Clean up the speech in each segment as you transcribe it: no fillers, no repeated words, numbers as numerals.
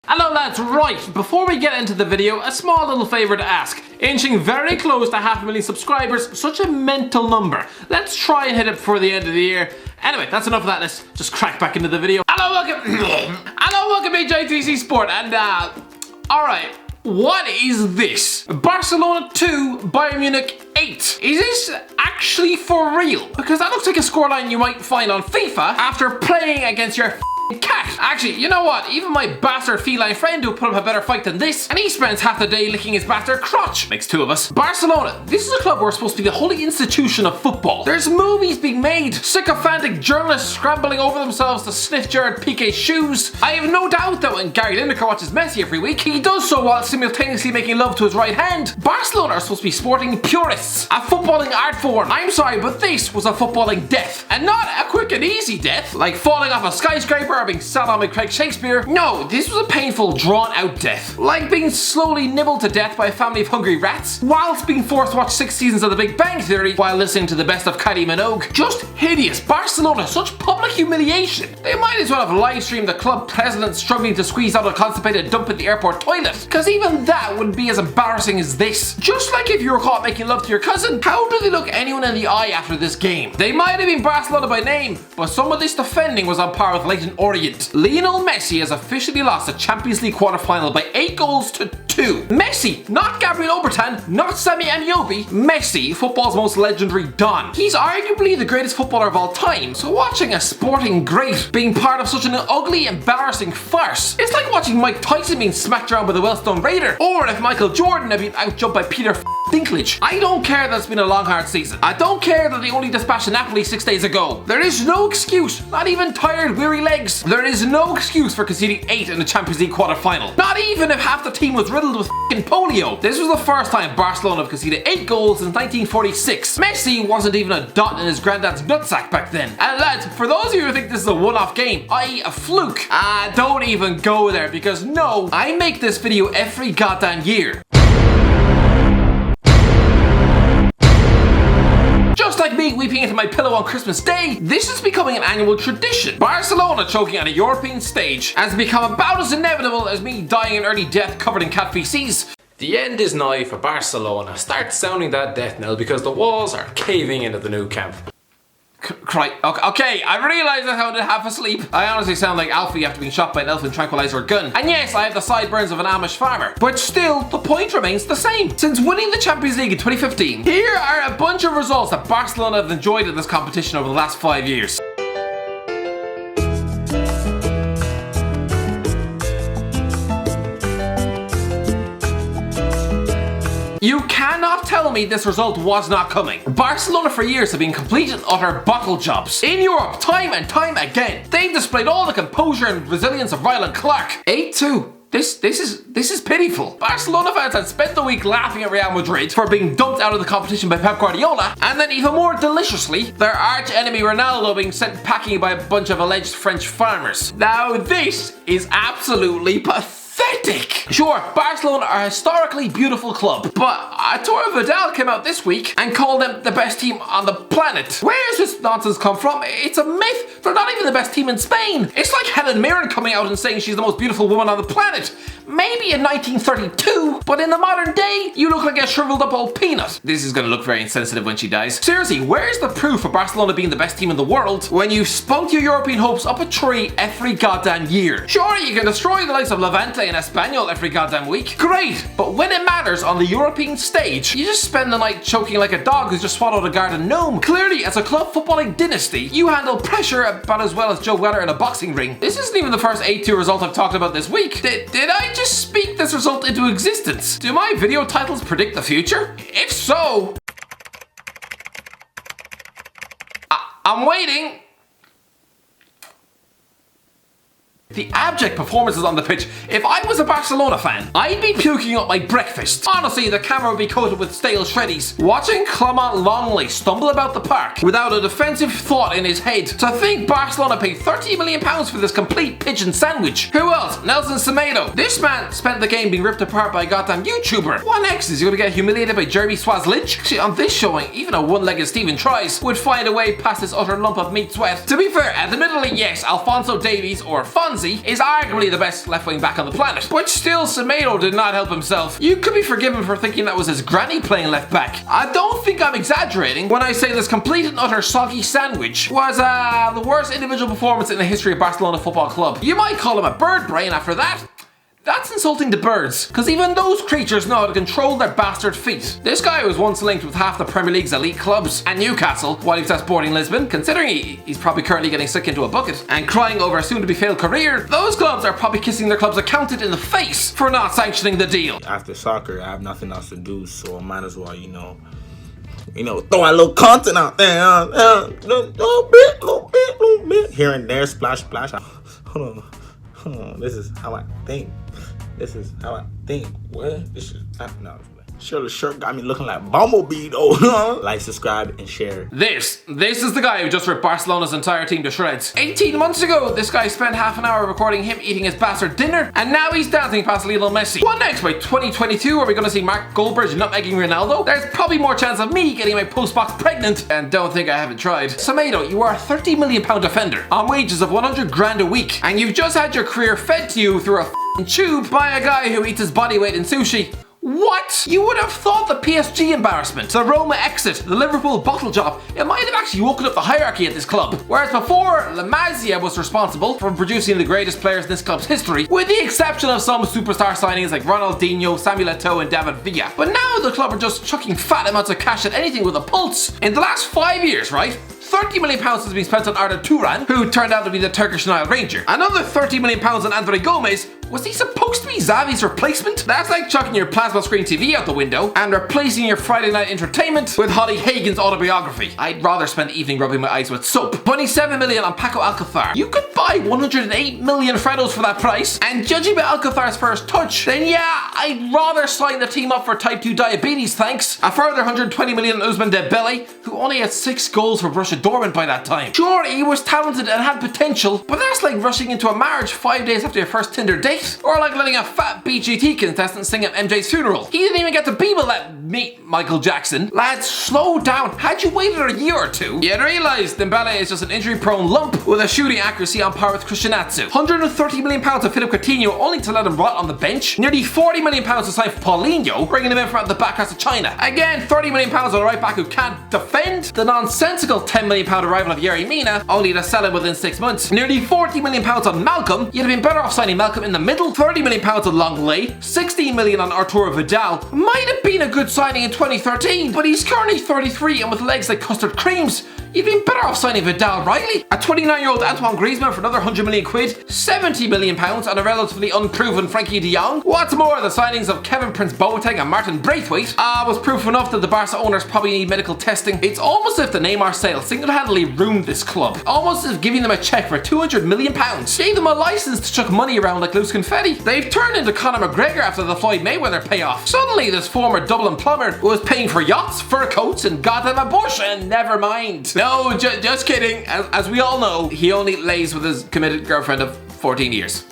Hello lads, right, before we get into the video, a small little favour to ask. Inching very close to 500,000 subscribers, such a mental number. Let's try and hit it before the end of the year. Anyway, that's enough of that, let's just crack back into the video. Hello, welcome to HITC Sport, and alright, what is this? Barcelona 2, Bayern Munich 8. Is this actually for real? Because that looks like a scoreline you might find on FIFA after playing against your cat. Actually, you know what? Even my bastard feline friend who put up a better fight than this, and he spends half the day licking his bastard crotch. Makes two of us. Barcelona. This is a club where we're supposed to be the holy institution of football. There's movies being made, sycophantic journalists scrambling over themselves to sniff Gerard Piqué's shoes. I have no doubt that when Gary Lineker watches Messi every week, he does so while simultaneously making love to his right hand. Barcelona are supposed to be sporting purists, a footballing art form. I'm sorry, but this was a footballing death, and not a quick and easy death, like falling off a skyscraper or being sat on by Craig Shakespeare. No, this was a painful, drawn-out death. Like being slowly nibbled to death by a family of hungry rats, whilst being forced to watch 6 seasons of The Big Bang Theory while listening to the best of Kylie Minogue. Just hideous. Barcelona, such public humiliation. They might as well have live-streamed the club president struggling to squeeze out a constipated dump in the airport toilet, because even that wouldn't be as embarrassing as this. Just like if you were caught making love to your cousin, how do they look anyone in the eye after this game? They might have been Barcelona by name, but some of this defending was on par with Leyton Orient. Lionel Messi has officially lost a Champions League quarter-final by 8 goals to 2. Messi, not Gabriel Obertan, not Sami Amiobi. Messi, football's most legendary Don. He's arguably the greatest footballer of all time, so watching a sporting great being part of such an ugly, embarrassing farce, it's like watching Mike Tyson being smacked around by the Wellstone Raider, or if Michael Jordan had been outjumped by Peter Dinklage. I don't care that it's been a long hard season. I don't care that they only dispatched Napoli 6 days ago. There is no excuse, not even tired, weary legs. There is no excuse for conceding 8 in the Champions League quarter-final. Not even if half the team was riddled with f***ing polio. This was the first time Barcelona have conceded 8 goals since 1946. Messi wasn't even a dot in his granddad's nutsack back then. And lads, for those of you who think this is a one-off game, i.e. a fluke, don't even go there, because no, I make this video every goddamn year. Just like me weeping into my pillow on Christmas Day, this is becoming an annual tradition. Barcelona choking on a European stage has become about as inevitable as me dying an early death covered in cat feces. The end is nigh for Barcelona. Start sounding that death knell because the walls are caving into the new camp. Okay, I realise I sounded half asleep. I honestly sound like Alfie after being shot by an elfin tranquilizer gun. And yes, I have the sideburns of an Amish farmer. But still, the point remains the same. Since winning the Champions League in 2015, here are a bunch of results that Barcelona have enjoyed in this competition over the last 5 years. You cannot tell me this result was not coming. Barcelona for years have been complete and utter bottle jobs. In Europe, time and time again, they've displayed all the composure and resilience of Ryland Clark. 8-2. This is pitiful. Barcelona fans had spent the week laughing at Real Madrid for being dumped out of the competition by Pep Guardiola, and then even more deliciously, their arch enemy Ronaldo being sent packing by a bunch of alleged French farmers. Now this is absolutely pathetic. Sure, Barcelona are a historically beautiful club, but Arturo Vidal came out this week and called them the best team on the planet. Where does this nonsense come from? It's a myth. They're not even the best team in Spain. It's like Helen Mirren coming out and saying she's the most beautiful woman on the planet. Maybe in 1932, but in the modern day, you look like a shriveled up old peanut. This is gonna look very insensitive when she dies. Seriously, where's the proof of Barcelona being the best team in the world when you spunk your European hopes up a tree every goddamn year? Sure, you can destroy the likes of Levante and Espanyol every goddamn week. Great, but when it matters on the European stage, you just spend the night choking like a dog who's just swallowed a garden gnome. Clearly, as a club footballing dynasty, you handle pressure about as well as Joe Weller in a boxing ring. This isn't even the first 8-2 result I've talked about this week. Did I just speak this result into existence? Do my video titles predict the future? If so, I'm waiting. The abject performances on the pitch. If I was a Barcelona fan, I'd be puking up my breakfast. Honestly, the camera would be coated with stale shreddies. Watching Clement Longley stumble about the park without a defensive thought in his head. To think Barcelona paid £30 million for this complete pigeon sandwich. Who else? Nelson Semedo. This man spent the game being ripped apart by a goddamn YouTuber. What next? Is he going to get humiliated by Jeremy Swaz-Lynch? Actually, on this showing, even a one-legged Stephen Tries would find a way past this utter lump of meat sweat. To be fair, admittedly, yes, Alphonso Davies, or Fonzie, Ramsey is arguably the best left-wing back on the planet. But still, Semedo did not help himself. You could be forgiven for thinking that was his granny playing left back. I don't think I'm exaggerating when I say this complete and utter soggy sandwich was the worst individual performance in the history of Barcelona Football Club. You might call him a bird brain after that. That's insulting to birds, because even those creatures know how to control their bastard feet. This guy was once linked with half the Premier League's elite clubs and Newcastle while he was at Sporting Lisbon. Considering he's probably currently getting sick into a bucket and crying over a soon-to-be failed career, those clubs are probably kissing their club's accountant in the face for not sanctioning the deal. After soccer, I have nothing else to do, so I might as well, throw a little content out there, little bit, here and there, splash. Hold on, this is how I think. What? This is no. Sure, the shirt got me looking like Bumblebee though. Like, subscribe, and share. This is the guy who just ripped Barcelona's entire team to shreds. 18 months ago, this guy spent half an hour recording him eating his bastard dinner, and now he's dancing past Lionel Messi. What next? By 2022, are we gonna see Mark Goldberg nutmegging Ronaldo? There's probably more chance of me getting my postbox pregnant, and don't think I haven't tried. Semedo, you are a £30 million defender on wages of 100 grand a week, and you've just had your career fed to you through a tube by a guy who eats his body weight in sushi. What? You would have thought the PSG embarrassment, the Roma exit, the Liverpool bottle job, it might have actually woken up the hierarchy at this club. Whereas before, La Masia was responsible for producing the greatest players in this club's history, with the exception of some superstar signings like Ronaldinho, Samuel Eto'o and David Villa. But now the club are just chucking fat amounts of cash at anything with a pulse. In the last 5 years, right? £30 million has been spent on Arda Turan, who turned out to be the Turkish Nile Ranger. Another £30 million on Andre Gomez. Was he supposed to be Xavi's replacement? That's like chucking your plasma screen TV out the window and replacing your Friday night entertainment with Holly Hagen's autobiography. I'd rather spend the evening rubbing my eyes with soap. £27 million on Paco Alcácer. You could buy 108 million Fredos for that price, and judging by Alcácer's first touch, then yeah, I'd rather sign the team up for type 2 diabetes, thanks. A further 120 million on Ousmane Dembele, who only had 6 goals for Borussia Dortmund by that time. Sure, he was talented and had potential, but that's like rushing into a marriage 5 days after your first Tinder date. Or like letting a fat BGT contestant sing at MJ's funeral. He didn't even get to be meet Michael Jackson. Lads, slow down. Had you waited a year or two, you'd realise Dembele is just an injury-prone lump with a shooting accuracy on par with Christian Atsu. £130 million to Philip Coutinho, only to let him rot on the bench. Nearly £40 million to sign for Paulinho, bringing him in from the back house of China. Again, £30 million on a right back who can't defend. The nonsensical £10 million arrival of Yerry Mina, only to sell him within 6 months. Nearly £40 million on Malcolm. You'd have been better off signing Malcolm in the middle. £30 million on Longley, £16 million on Arturo Vidal. Might have been a good signing in 2013, but he's currently 33 and with legs like custard creams. You'd been better off signing Vidal Riley. A 29-year-old Antoine Griezmann for another £100 million, £70 million on a relatively unproven Frankie de Jong. What's more, the signings of Kevin Prince Boateng and Martin Braithwaite was proof enough that the Barca owners probably need medical testing. It's almost as if the Neymar sale single-handedly ruined this club. Almost as if giving them a cheque for £200 million gave them a license to chuck money around like loose confetti. They've turned into Conor McGregor after the Floyd Mayweather payoff. Suddenly, this former Dublin plumber was paying for yachts, fur coats, and goddamn a bush, and never mind. No, just kidding. As we all know, he only lays with his committed girlfriend of 14 years.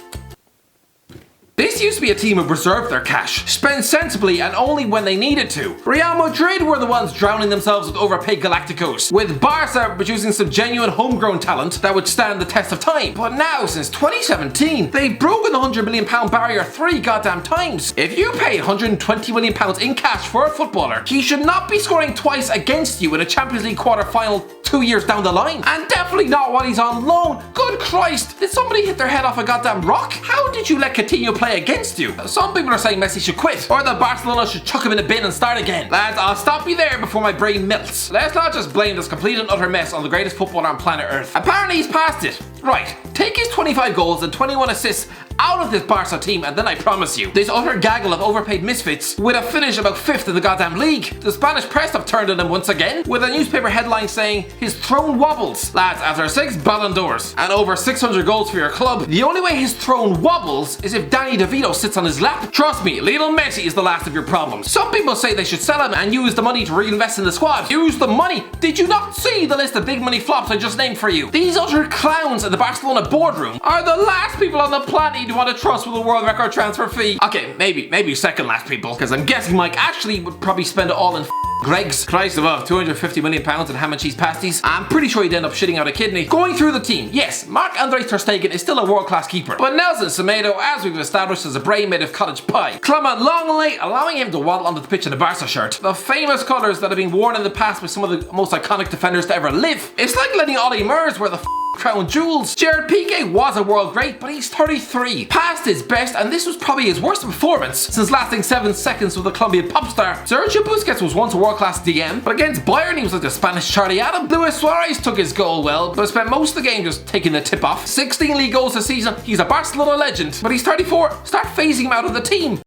This used to be a team who preserved their cash, spent sensibly and only when they needed to. Real Madrid were the ones drowning themselves with overpaid Galacticos, with Barca producing some genuine homegrown talent that would stand the test of time. But now, since 2017, they've broken the £100 million barrier 3 goddamn times. If you paid £120 million in cash for a footballer, he should not be scoring twice against you in a Champions League quarter-final 2 years down the line. And definitely not while he's on loan. Good Christ, did somebody hit their head off a goddamn rock? How did you let Coutinho play against you? Some people are saying Messi should quit, or that Barcelona should chuck him in a bin and start again. Lads, I'll stop you there before my brain melts. Let's not just blame this complete and utter mess on the greatest footballer on planet Earth. Apparently he's past it. Right, take his 25 goals and 21 assists out of this Barca team, and then I promise you, this utter gaggle of overpaid misfits would have finished about 5th in the goddamn league. The Spanish press have turned on him once again, with a newspaper headline saying, his throne wobbles. Lads, after 6 Ballon d'Ors and over 600 goals for your club, the only way his throne wobbles is if Danny DeVito sits on his lap. Trust me, Lionel Messi is the last of your problems. Some people say they should sell him and use the money to reinvest in the squad. Use the money? Did you not see the list of big money flops I just named for you? These utter clowns in the Barcelona boardroom are the last people on the planet you'd want to trust with a world record transfer fee. Okay, maybe second last people, because I'm guessing Mike actually would probably spend it all in Greg's. Christ above, £250 million in ham and cheese pasties. I'm pretty sure he'd end up shitting out a kidney. Going through the team, yes, Marc-Andre ter Stegen is still a world-class keeper, but Nelson Semedo, as we've established, is a brain made of cottage pie. Clement Longley, allowing him to waddle onto the pitch in a Barca shirt. The famous colours that have been worn in the past by some of the most iconic defenders to ever live. It's like letting Ollie Murs wear the crown jewels. Gerard Piqué was a world great, but he's 33. Past his best, and this was probably his worst performance since lasting 7 seconds with the Colombian pop star. Sergio Busquets was once a world-class DM, but against Bayern he was like the Spanish Charlie Adam. Luis Suarez took his goal well, but spent most of the game just taking the tip off. 16 league goals this season. He's a Barcelona legend, but he's 34. Start phasing him out of the team.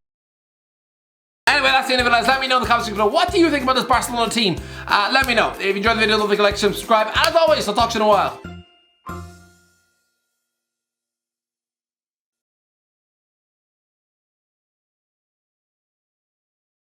Anyway, that's the end of it, lads. Let me know in the comments below, what do you think about this Barcelona team? Let me know. If you enjoyed the video, don't forget to like, subscribe, and as always, I'll talk to you in a while.